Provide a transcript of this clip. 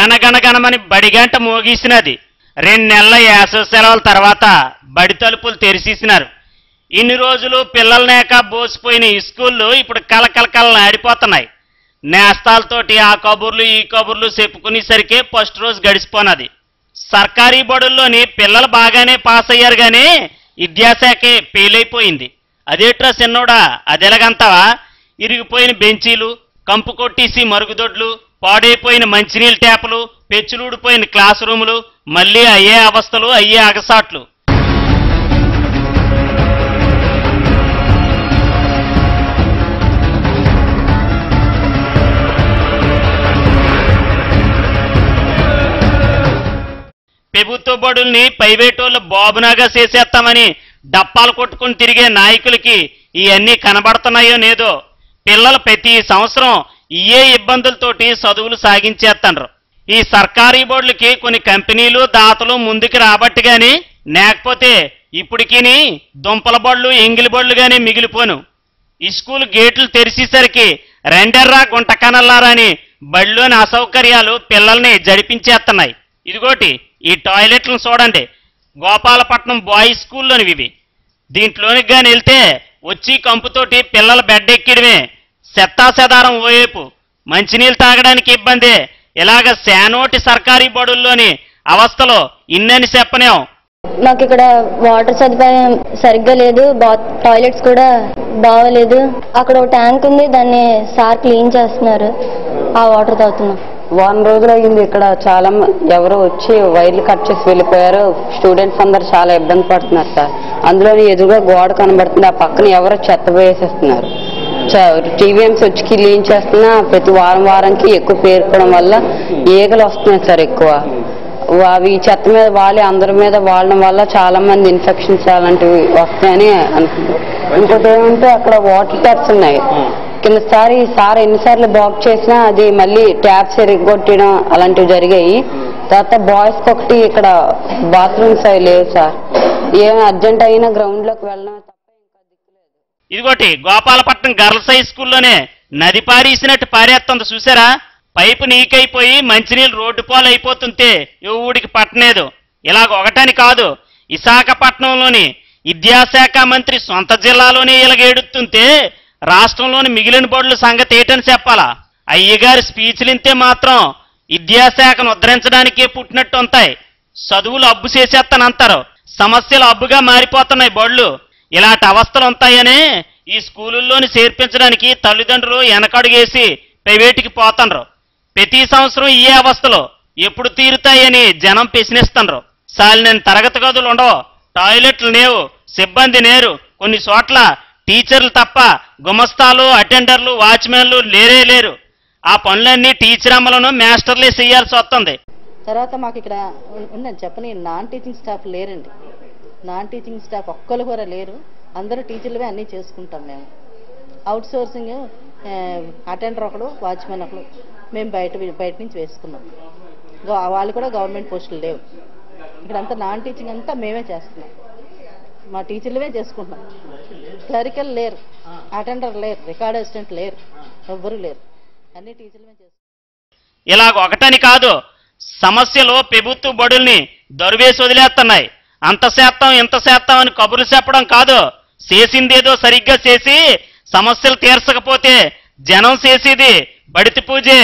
గణగణగణమని బడిగంట మోగీసినది. 2 నెలల వేసవి సెలవుల తర్వాత బడి తలుపులు తెరిచేసినారు. ఇన్ని రోజులు పిల్లలనేక బోసిపోయిన ఈ స్కూళ్ళు ఇప్పుడు కలకలకలని ఆడిపోతున్నాయి. నేస్తాలతోటి ఆ కబుర్లు ఈ కబుర్లు చెప్పుకునేసరికే ఫస్ట్ రోజు గడిచిపోనది. సర్కారీ బడుల్లోని పిల్లలు బాగానే పాస్ అయ్యారు కానీ విద్యాశాఖే ఫెయిల్ అయిపోయింది. అదేట్రా చిన్నోడా, అదెలగంతావా? ఇరిగిపోయిన బెంచీలు, కంపు కొట్టేసి మరుగుదొడ్లు, పాడైపోయిన మంచినీళ్ళ ట్యాపులు, పెచ్చులూడిపోయిన క్లాస్ రూములు, మళ్ళీ అయ్యే అవస్థలు, అయ్యే అగసాట్లు. ప్రభుత్వ బడుల్ని ప్రైవేటోళ్ళు బాబునాగా చేసేస్తామని డప్పాలు కొట్టుకుని తిరిగే నాయకులకి ఇవన్నీ కనబడుతున్నాయో లేదో. పిల్లలు ప్రతి సంవత్సరం ఏ ఇబ్బందులతోటి చదువులు సాగించేస్తున్నారు. ఈ సర్కారీ బోర్డులకి కొన్ని కంపెనీలు దాతలు ముందుకు రాబట్టి గాని, లేకపోతే ఇప్పటికిని దుంపల బళ్ళు ఎంగిలి బళ్ళుగానే మిగిలిపోను. ఈ స్కూల్ గేట్లు తెరిచేసరికి రెండెర్రా గుంటకనల్లారా అని బడిలోని అసౌకర్యాలు పిల్లల్ని జడిపించేస్తున్నాయి. ఇదిగోటి ఈ టాయిలెట్లను చూడండి, గోపాలపట్నం బాయ్స్ స్కూల్లోనివి ఇవి. దీంట్లోనికి కానీ వెళ్తే వచ్చి కంపుతోటి పిల్లల బెడ్ ఎక్కిడమే. చెత్తాచెదారం ఓవైపు, మంచినీళ్ళు తాగడానికి ఇబ్బందే. ఇలాగ శానోటి సర్కారీ బడుల్లోని అవస్థలో ఇన్నని చెప్పనేం. మాకు ఇక్కడ వాటర్ సదుపాయం సరిగ్గా లేదు, టాయిలెట్స్ కూడా బాగోలేదు. అక్కడ ఒక ట్యాంక్ ఉంది, దాన్ని సార్ క్లీన్ చేస్తున్నారు, ఆ వాటర్ తాగుతున్నాం. వారం రోజులు అయింది. ఇక్కడ చాలా ఎవరో వచ్చి వైర్లు కట్ చేసి వెళ్ళిపోయారు. స్టూడెంట్స్ అందరు చాలా ఇబ్బంది పడుతున్నారు సార్. అందులోని ఎదురుగా గోడ కనబడుతుంది, ఆ పక్కన ఎవరో చెత్త వేసేస్తున్నారు. టీవీఎంస్ వచ్చి క్లీన్ చేస్తున్నా ప్రతి వారానికి ఎక్కువ పేరుకోవడం వల్ల ఈగలు వస్తున్నాయి సార్ ఎక్కువ. అవి చెత్త మీద వాలి అందరి మీద వాడడం వల్ల చాలా మంది ఇన్ఫెక్షన్స్ అలాంటివి వస్తాయని అనుకుంటున్నాం. ఇంకోటి ఏమంటే అక్కడ వాటర్ ట్యాప్స్ ఉన్నాయి. కిందసారి సార్ ఎన్నిసార్లు బాక్ చేసినా అది మళ్ళీ ట్యాప్స్ ఎరగొట్టడం అలాంటివి జరిగాయి. తర్వాత బాయ్స్ కి ఒకటి ఇక్కడ బాత్రూమ్స్ అవి లేవు సార్. ఏం అర్జెంట్ అయినా గ్రౌండ్ లోకి వెళ్ళడం తప్ప ఇంకా దిక్కులేదు. ఇదిగోటి గోపాలపట్నం గర్ల్స్ హై స్కూల్లోనే నది పారేసినట్టు పారేస్తుంది చూసారా. పైపు నీకైపోయి మంచినీళ్ళు రోడ్డు పాలు అయిపోతుంటే ఊడికి పట్టలేదు. ఇలాగ ఒకటని కాదు, విశాఖపట్నంలోని విద్యాశాఖ మంత్రి సొంత జిల్లాలోనే ఇలాగేడుతుంటే రాష్ట్రంలోని మిగిలిన బడుల సంగతి ఏటని చెప్పాలా. అయ్యగారి స్పీచ్లింతే మాత్రం విద్యాశాఖను ఉద్ధరించడానికే పుట్టినట్టు ఉంటాయి. చదువులు అబ్బు చేసేస్తానంటారు, సమస్యలు అబ్బుగా మారిపోతున్నాయి బడులు. ఇలాంటి అవస్థలు ఉంటాయనే ఈ స్కూలుల్లోని చేర్పించడానికి తల్లిదండ్రులు వెనకడుగేసి ప్రైవేటుకి పోతున్నారు. ప్రతి సంవత్సరం ఈ అవస్థలో ఎప్పుడు తీరుతాయని జనం ప్రశ్నిస్తున్నారు. సాలినని తరగతి గదులు ఉండవు, టాయిలెట్లు లేవు, సిబ్బంది లేరు. కొన్ని చోట్ల టీచర్లు తప్ప గుమస్తాలు, అటెండర్లు, వాచ్మెన్లు లేరు. ఆ పనులన్నీ టీచర్ అమ్మలను మాస్టర్లే చేయాల్సి వస్తుంది. తర్వాత మాకు ఇక్కడ ఉందని చెప్పని నాన్ టీచింగ్ స్టాఫ్ లేరండి. నాన్ టీచింగ్ స్టాఫ్ ఒక్కరు కూడా లేరు. అందరూ టీచర్లవే అన్నీ చేసుకుంటాం మేము. అవుట్ సోర్సింగ్ అటెండర్ ఒకడు, వాచ్మెన్ ఒకడు మేము బయట నుంచి వేసుకున్నాం. వాళ్ళు కూడా గవర్నమెంట్ పోస్టులు లేవు. ఇక్కడంతా నాన్ టీచింగ్ అంతా మేమే చేస్తున్నాం, మా టీచర్లవే చేసుకుంటున్నాం. క్లరికల్ లేరు, అటెండర్ లేరు, రికార్డ్ అసిస్టెంట్ లేరు, ఎవ్వరూ లేరు, అన్ని టీచర్లమే చేస్తున్నాం. ఇలాగ ఒకటని కాదు, సమస్యలు ప్రభుత్వ బడుల్ని దొరివేసి వదిలేస్తున్నాయి. అంత శాతం ఇంత శాతం అని కబుర్లు చెప్పడం కాదు, చేసిందేదో సరిగ్గా చేసి సమస్యలు తీర్చకపోతే జనం చేసేది బడితి పూజే.